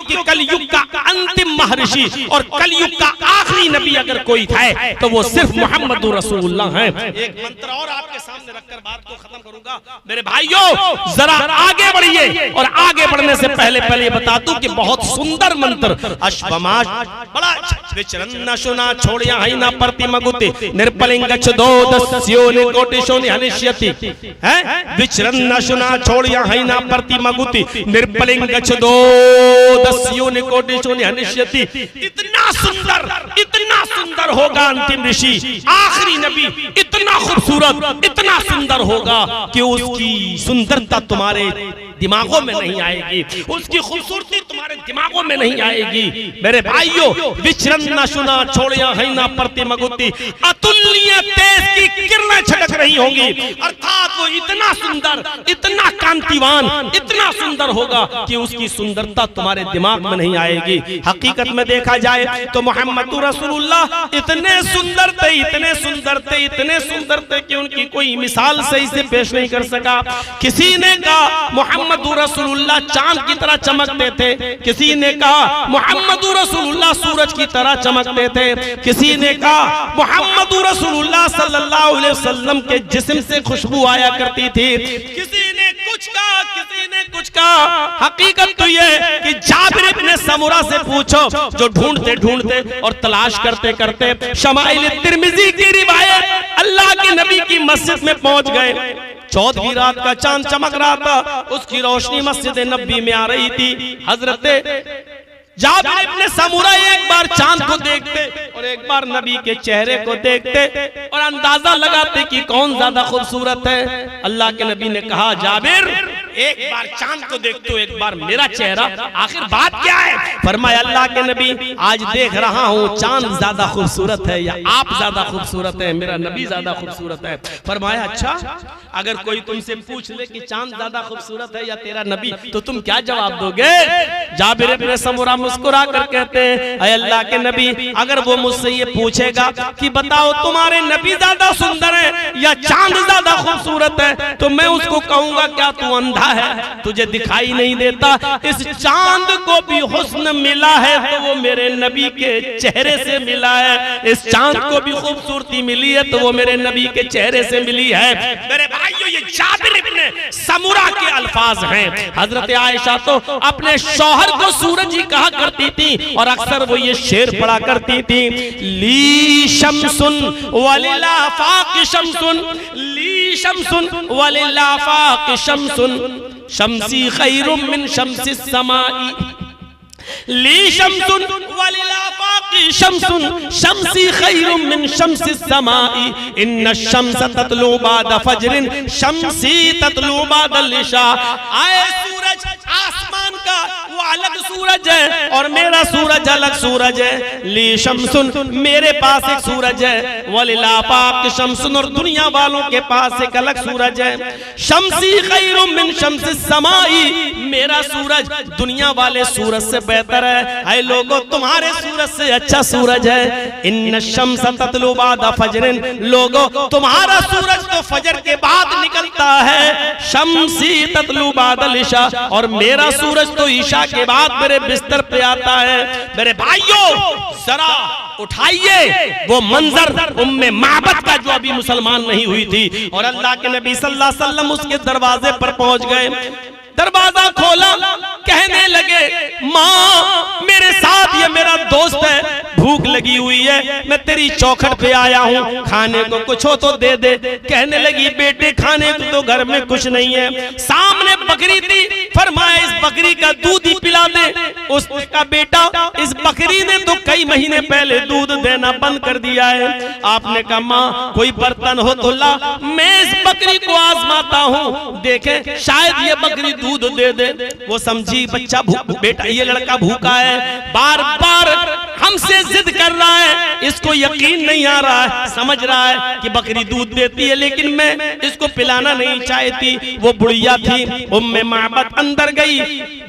कि कलयुग का अंतिम महर्षि और कलयुग का आखिरी नबी अगर कोई है तो वो सिर्फ मोहम्मद रसूलुल्लाह है। एक मंत्र और आपके सामने रखकर बात को खत्म करूंगा। मेरे भाइयों जरा आगे बढ़िए, और आगे बढ़ने से पहले बता दूं कि बहुत सुंदर मंत्र अश्वमाश बड़ा विचरन्न शुना छोड़िया है ना प्रति मगुति निर्पलिंग छदो दस्यो ने कोटिशो ने हनिष्यति है विचरन्न शुना छोड़िया है ना प्रति मगुति निर्पलिंग छदो दस्यो ने कोटिशो ने हनिष्यति। इतना सुंदर होगा अंतिम ऋषि आखिरी नबी, इतना खूबसूरत इतना सुंदर होगा कि उसकी सुंदरता तुम्हारे दिमागों में नहीं आएगी, उसकी खूबसूरती तुम्हारे दिमागों में नहीं आएगी। मेरे भाइयों विचरन्न शुना छोड़िया है ना प्रति मगुति अतुलनीय तेज की किरणें छटक रही होंगी, अर्थात वो इतना सुंदर इतना कांतिवान इतना सुंदर होगा कि उसकी सुंदरता तुम्हारे दिमाग में नहीं आएगी। हकीकत में देखा जाए तो मोहम्मद रसूलुल्लाह इतने सुंदर थे कि उनकी कोई मिसाल सही से पेश नहीं कर सका। किसी ने कहा मोहम्मद रसूलुल्लाह चांद की तरह चमकते थे, किसी ने कहा मोहम्मद रसूलुल्लाह सूरज की तरह चमकते थे, किसी ने कहा मोहम्मद रसूलुल्लाह सल्लल्लाहु अलैहि वसल्लम के जिस्म से खुशबू आया करती थी, किसी ने कुछ कहा। हकीकत तो ये कि जाबिर इब्न समुरा से पूछो जो ढूंढते और तलाश करते शमाइल तिर्मिज़ी की रिवायत अल्लाह के नबी की मस्जिद में पहुंच गए। 14वीं रात का चांद चमक रहा था, उसकी रोशनी मस्जिद नबी में आ रही थी। हजरत जाबिर इब्न समुरा एक बार चांद को देखते और एक बार नबी के चेहरे को देखते और अंदाजा लगाते कि कौन ज्यादा खूबसूरत है। अल्लाह के नबी ने कहा जाबिर एक बार चांद को देखते हो एक बार मेरा चेहरा, आखिर बात क्या है? फरमाया अल्लाह के नबी आज देख रहा हूँ चांद ज्यादा खूबसूरत है या आप ज्यादा खूबसूरत है, मेरा नबी ज्यादा खूबसूरत है। फरमाया अच्छा अगर कोई तुमसे पूछ ले कि चांद ज्यादा खूबसूरत है या तेरा नबी तो तुम क्या जवाब दोगे? जाबिर इब्न समुरा मुस्कुरा कर कहते हैं ऐ अल्लाह के नबी अगर वो मुझसे ये पूछेगा कि बताओ तुम्हारे नबी ज्यादा सुंदर है या चांद ज्यादा खूबसूरत है तो मैं उसको कहूंगा क्या तू अंधा है, तुझे दिखाई नहीं देता? इस चांद को भी हुस्न मिला है तो वो मेरे नबी के चेहरे से मिला है, इस चांद को भी खूबसूरती मिली है तो वो मेरे नबी के चेहरे से मिली है। मेरे भाइयों ये जाबिर इब्न समुरा के अल्फाज हैं। हजरत आयशा तो अपने शौहर को सूरज ही कहा करती थी और अक्सर वो ये शेर पढ़ा करती थी ली शम्सुन वलिल आफाक शम्सुन, ली शम्सुन वलिल आफाक शम्सुन, शम्सी खैरुम मिन शम्सिस समाई, ली शम्सुन वलिल आफाकी शम्सुन, शम्सी खैरुम मिन शम्सिस समाई, इन्न शम्स ततलू बाद फजरिन, शम्सी ततलू बाद लिशा। आए सूरज आसमान का वो अलग सूरज है और मेरा सूरज अलग सूरज है। ली शम्सुन मेरे पास एक सूरज है, वलिल आफाक शम्सुन और दुनिया वालों के पास एक अलग सूरज है। शम्सी खैरुम मिन शम्सिस समाई मेरा सूरज दुनिया वाले सूरज से बेहतर है। ऐ लोगों तुम्हारे सूरज से अच्छा सूरज है। इन्न शम्स ततलू बाद फजरिन, लोगों तुम्हारा सूरज तो फजर के बाद निकलता है। शम्सी ततलू बाद इशा और मेरा सूरज तो ईशा के बाद मेरे बिस्तर पे आता है। मेरे भाइयों जरा उठाइए वो मंजर उम्मे माबद का जो अभी मुसलमान नहीं हुई थी और अल्लाह के नबी सल्लल्लाहु अलैहि वसल्लम उसके दरवाजे पर पहुंच गए। दरवाजा खोला, कहने लगे माँ मेरे साथ ये मेरा दोस्त है, भूख लगी हुई है, मैं तेरी चौखट पे आया हूँ, खाने को कुछ हो तो दे दे। कहने लगी बेटे खाने को तो घर में कुछ नहीं है, सामने बकरी थी, फरमाया इस बकरी का दूध ही पिला दे। उसका बेटा इस बकरी ने तो कई महीने पहले दूध देना बंद कर दिया है। आपने कहा माँ कोई बर्तन हो तो ला, मैं इस बकरी को आजमाता हूँ, देखे शायद ये बकरी दूध दे दे। वो समझी बच्चा बेटा ये लड़का भूखा है, बार बार हमसे जिद कर रहा है, इसको यकीन नहीं आ रहा है, समझ रहा है कि बकरी दूध देती है लेकिन मैं इसको पिलाना नहीं चाहती। वो बुढ़िया थी उम्मे माबद अंदर गई,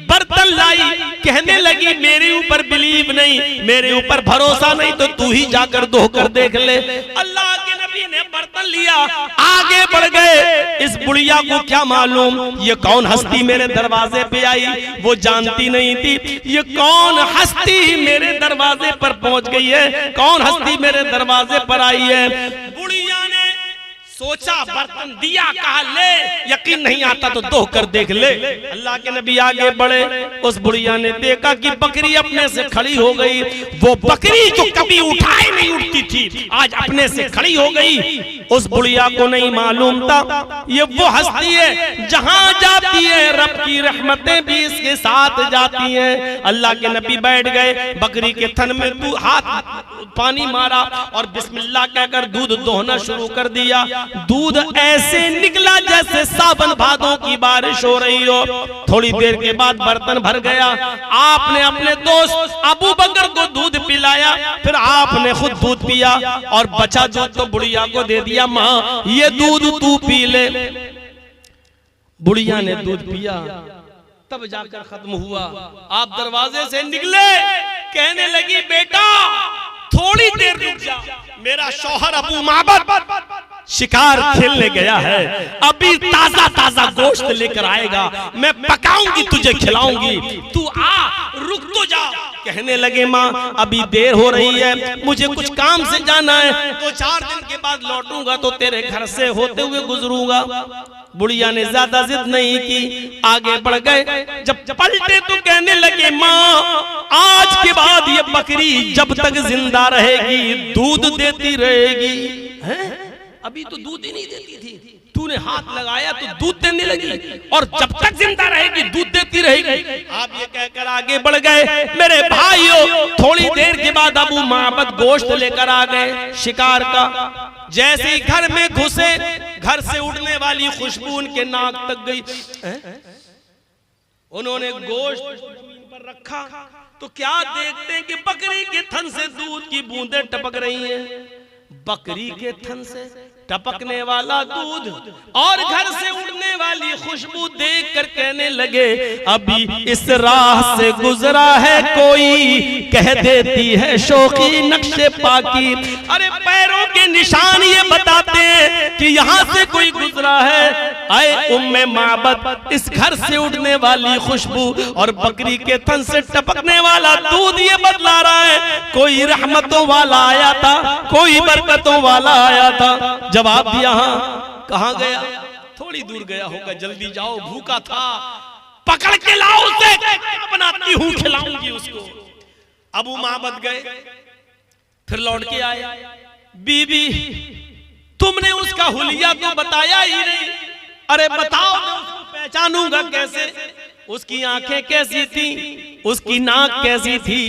बर्तन लाई, कहने लगी मेरे ऊपर बिलीव नहीं, मेरे ऊपर भरोसा नहीं तो तू ही जाकर धोकर देख ले। अल्लाह के नबी ने बर्तन कर लिया, आगे बढ़ गए। इस बुढ़िया को क्या मालूम ये कौन हस्ती मेरे दरवाजे पे आई, वो जानती नहीं थी ये कौन हस्ती मेरे दरवाजे पर पहुंच गई है, कौन हस्ती मेरे दरवाजे पर आई है। बुढ़िया ने सोचा बर्तन दिया, कहा ले, यकीन नहीं आता तो धो कर देख ले। अल्लाह के नबी आगे बढ़े, उस बुढ़िया ने देखा कि बकरी अपने से खड़ी हो गई। वो बकरी जो कभी उठाए नहीं उठती थी आज अपने से खड़ी हो गई। उस बुढ़िया को नहीं मालूम था ये वो हस्ती है जहां जाती है रब की रहमतें भी इसके साथ जाती हैं। अल्लाह के नबी बैठ गए, बकरी के थन में तू हाथ पानी मारा और बिस्मिल्लाह कहकर दूध दोहना शुरू कर दिया। दूध ऐसे निकला जैसे सावन भादों की बारिश हो रही हो। थोड़ी देर के बाद बर्तन भर गया। आपने अपने दोस्त अबू बकर को दूध पिलाया, फिर आपने खुद दूध पिया और बचा दूध तो बुढ़िया को दे दिया, माँ ये दूध तू पी ले। बुढ़िया ने दूध पिया, तब जाकर खत्म हुआ। आप दरवाजे से निकले, कहने लगी बेटा थोड़ी देर रुक जा, मेरा शौहर अबू माबद शिकार खेलने गया है, अभी ताजा ताजा गोश्त लेकर आएगा, मैं पकाऊंगी तुझे खिलाऊंगी, तू आ रुक तो जा। कहने लगे माँ अभी देर हो रही है, मुझे कुछ काम से जाना है, 2-4 दिन के बाद लौटूंगा तो तेरे घर से होते हुए गुजरूंगा। बुढ़िया ने ज्यादा जिद नहीं की, आगे बढ़ गए। जब पलटे तो कहने लगे माँ आज के बाद ये बकरी जब तक जिंदा रहेगी दूध देती रहेगी। हैं? अभी तो दूध ही नहीं देती थी, तूने हाथ लगाया तो दूध देने लगी और जब तक जिंदा रहेगी दूध देती रहेगी। आप ये कहकर आगे बढ़ गए। मेरे भाइयों थोड़ी देर के बाद अबू माबद गोश्त लेकर आ गए शिकार का। जैसे ही घर में घुसे, घर से उड़ने वाली खुशबू उनके नाक तक गई। उन्होंने गोश्त जमीन पर रखा तो क्या देखते हैं कि बकरी के थन से दूध की बूंदें टपक रही हैं। बकरी के थन से टपकने वाला दूध और घर से उड़ने वाली खुशबू देखकर कहने लगे अभी इस राह से गुजरा है कोई, कह देती है शौकी नक्शे पाकी। अरे पैरों के निशान ये बताते हैं कि यहाँ से कोई गुजरा है। आए उम्मे माबद इस घर से उड़ने वाली खुशबू और बकरी के थन से टपकने वाला दूध ये बदला रहा है, कोई रहमतों वाला आया था, कोई बरकतों वाला आया था। जवाब दिया हाँ। कहाँ गया? थोड़ी दूर गया होगा, जल्दी जाओ, भूखा था, पकड़ के लाओ उसे, बनाती हूँ खिलाऊंगी उसको। अबू माबद गए, फिर लौट के आए। बीबी तुमने उसका हुलिया तो बताया ही नहीं। अरे बताओ मैं उसको पहचानूंगा कैसे? उसकी आंखें कैसी थी, उसकी नाक कैसी थी,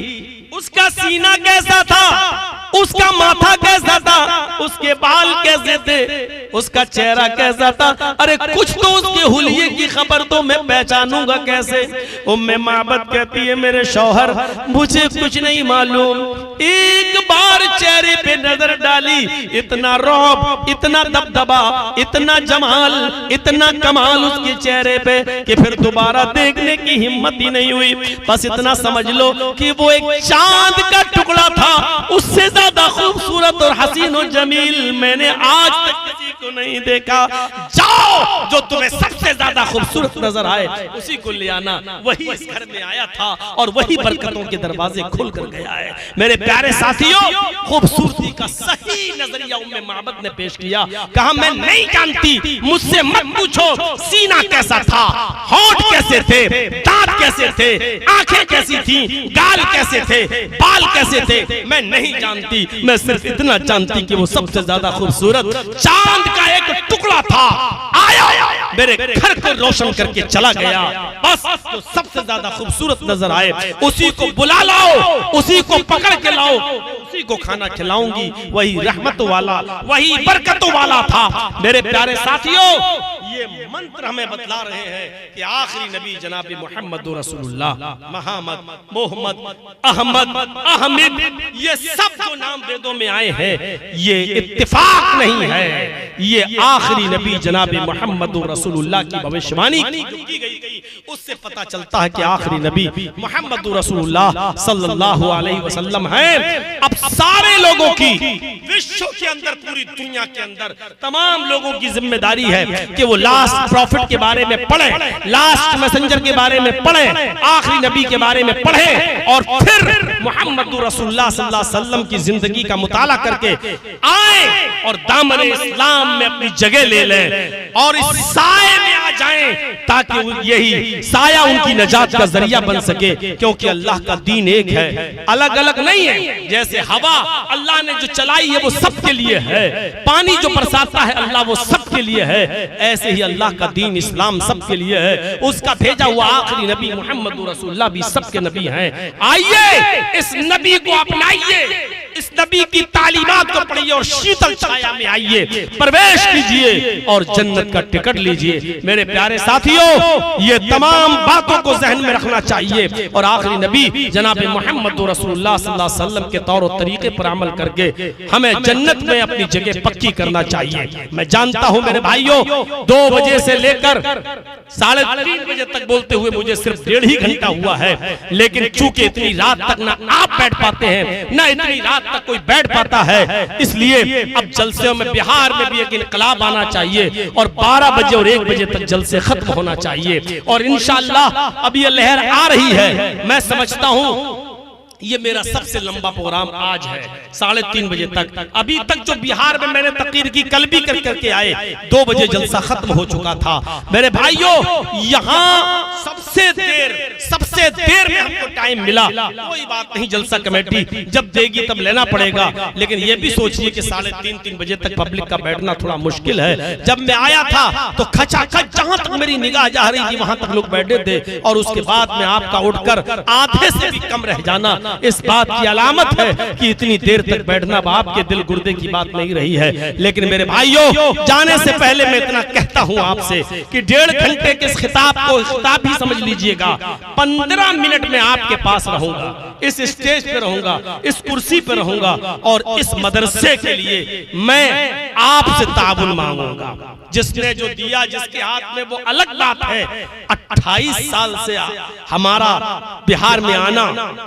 उसका सीना कैसा था, उसका माथा कैसा था, उसके बाल कैसे थे, उसका चेहरा कैसा था। अरे कुछ तो उसके हुलिये की खबर तो मैं पहचानूंगा कैसे? उम्मे माबद कहती है मेरे शौहर मुझे कुछ नहीं मालूम। एक बार चेहरे पे नजर डाली, इतना रौब, इतना दबदबा, इतना जमाल, इतना कमाल उसके चेहरे पे कि फिर दोबारा देखने की हिम्मत ही नहीं हुई। बस इतना समझ लो कि वो एक चांद का टुकड़ा था, उससे ज्यादा खूबसूरत और हसीन और जमील मैंने आज तक किसी को नहीं देखा। जाओ जो तुम्हें सबसे ज्यादा खूबसूरत नजर आए उसी को ले आना। वही इस घर में आया था और वही बरकतों के दरवाजे खुल कर गया है। मेरे प्यारे साथियों खूबसूरती का सही नजरिया उम्मे माबद ने पेश किया। कहा मैं नहीं जानती, मुझसे मत पूछो सीना कैसा था, होंठ कैसे थे, दांत कैसे थे, आंखें कैसी थी, गाल कैसे थे, बाल कैसे थे, मैं नहीं जानती। मैं सिर्फ इतना जानती कि वो सबसे ज्यादा खूबसूरत चांद का एक टुकड़ा था, आया मेरे घर को रोशन करके चला गया। बस तो सबसे ज्यादा खूबसूरत नजर आए उसी को बुला लाओ, उसी को पकड़ के लाओ, उसी को खाना खिलाऊंगी। वही रहमत वाला, वही बरकतों वाला था। मेरे प्यारे साथियों ये मंत्र हमें बतला रहे हैं कि आखिरी नबी जनाब मोहम्मद रसूलुल्लाह, मोहम्मद, मोहम्मद, अहमद, अहमद, ये सब जो नाम वेदों में आए हैं ये इत्तेफाक नहीं है, ये आखिरी नबी जनाब मोहम्मद रसूलुल्लाह की भविष्यवाणी की गई, उससे पता चलता है कि आखिरी नबी मोहम्मद रसूलुल्लाह सल्लल्लाहु अलैहि वसल्लम हैं। अब सारे लोगों की, विश्व के अंदर, पूरी दुनिया के अंदर तमाम लोगों की जिम्मेदारी है कि वो लास्ट प्रॉफिट के बारे में पढ़े, लास्ट मैसेंजर के बारे में पढ़े, आखिरी नबी के बारे में पढ़े और फिर मोहम्मद रसूलुल्लाह सल्लल्लाहु अलैहि वसल्लम की जिंदगी का मुताला करके आए और दामन इस्लाम में अपनी जगह ले लें और इस साए में आ जाएं, ताकि यही साया उनकी नजात का जरिया बन सके। क्योंकि अल्लाह का दीन एक है, अलग अलग नहीं है। जैसे हवा अल्लाह ने जो चलाई है वो सबके लिए है, पानी जो बरसाता है अल्लाह वो सबके लिए है, ऐसे ही अल्लाह का दीन इस्लाम सबके लिए है। उसका भेजा हुआ आखिरी नबी मोहम्मद रसूलुल्लाह भी सबके नबी हैं। आइए इस नबी को अपनाइए, इस नबी की तालीमात को पढ़िए और शीतल छाया में आइए, प्रवेश कीजिए और जन्नत का टिकट लीजिए। मेरे प्यारे साथियों, ये तमाम बातों को जहन में रखना चाहिए और आखिरी नबी जनाब मोहम्मद रसूलुल्लाह सल्लल्लाहु अलैहि वसल्लम के तौर और तरीके पर अमल करके हमें जन्नत में अपनी जगह पक्की करना चाहिए। मैं जानता हूं मेरे भाइयों, 2 बजे से लेकर 3:30 बजे तक बोलते हुए मुझे सिर्फ 1.5 घंटा हुआ है, लेकिन चूंकि इतनी रात तक ना आप बैठ पाते हैं ना इतनी रात तक कोई बैठ पाता है, इसलिए अब जलसे में बिहार में भी एक इनकलाब आना चाहिए और 12 बजे और 1 बजे तक जलसे खत्म होना चाहिए। और इंशाअल्लाह अब ये लहर आ रही है। मैं समझता हूं ये मेरा सबसे लंबा प्रोग्राम आज है, 3:30 बजे तक। अभी तक जो बिहार में मैंने तकरीर की, कल भी करके आए, 2 बजे जलसा खत्म हो चुका था। मेरे भाइयों, यहाँ सबसे देर में हमको टाइम मिला, कोई बात नहीं, जलसा कमेटी जब देगी तब लेना पड़ेगा। लेकिन ये भी सोचिए कि 3:30 बजे तक पब्लिक का बैठना थोड़ा मुश्किल है। जब मैं आया था तो खचाखच जहां तक मेरी निगाह जा रही थी वहां तक लोग बैठे थे, और उसके बाद में आपका उठकर आधे से भी कम रह जाना इस बात की अलामत है कि इतनी देर तक बैठना आपके दिल गुर्दे की बात नहीं रही है। लेकिन मेरे भाइयों, जाने से पहले मैं इतना कहता हूं आपसे कि 1.5 घंटे के इस खिताब को खिताब ही समझ लीजिएगा। 15 मिनट में आपके पास रहूंगा, इस स्टेज पे रहूंगा, इस कुर्सी पे रहूंगा और इस मदरसे के लिए मैं आपसे ताबुन मांगूंगा। जिसने जो दिया, जिसके हाथ में, वो अलग बात है। 28 साल से हमारा बिहार में आना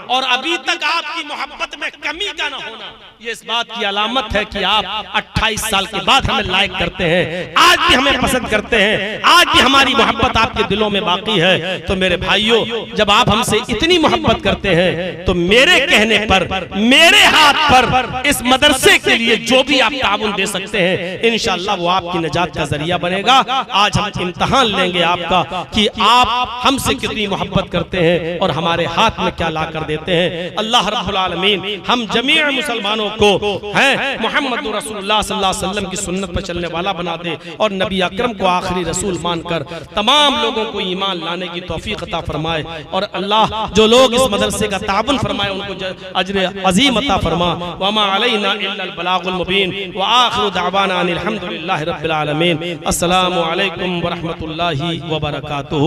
और अभी तक आपकी मोहब्बत में कमी का ना होना, ये इस बात की अलामत है कि आप 28 साल के बाद हमें लाइक करते हैं, आज भी हमें पसंद करते हैं, आज भी हमारी मोहब्बत आपके दिलों में बाकी है। तो मेरे भाइयों, जब आप हमसे इतनी मोहब्बत करते हैं तो मेरे कहने पर, मेरे हाथ पर इस मदरसे के लिए जो भी आप ताबुन दे सकते हैं, इंशाअल्लाह वो आपकी निजात का जरिया बनेगा। आज हम इम्तिहान लेंगे आपका कि आप हमसे कितनी मोहब्बत करते हैं और हमारे हाथ में क्या ला कर देते हैं। अल्लाह रब्बुल आलमीन हम जमीअ मुसलमानों को हैं मोहम्मद रसूलुल्लाह सल्लल्लाहु अलैहि वसल्लम की सुन्नत पर चलने वाला बना दे और नबी अकरम को आखिरी रसूल मानकर तमाम लोगों को ईमान लाने की तौफीक अता फरमाए। और अल्लाह जो लोग इस मदरसे का ताबुन फरमाए उनको अजर अजीम अता फरमा। वमा अलैना इल्लल बलागुल मुबीन व आखिरु दावाना अनिल हम्दुलिल्लाहि रब्बिल आलमीन। अस्सलामु अलैकुम व रहमतुल्लाहि व बरकातुहू।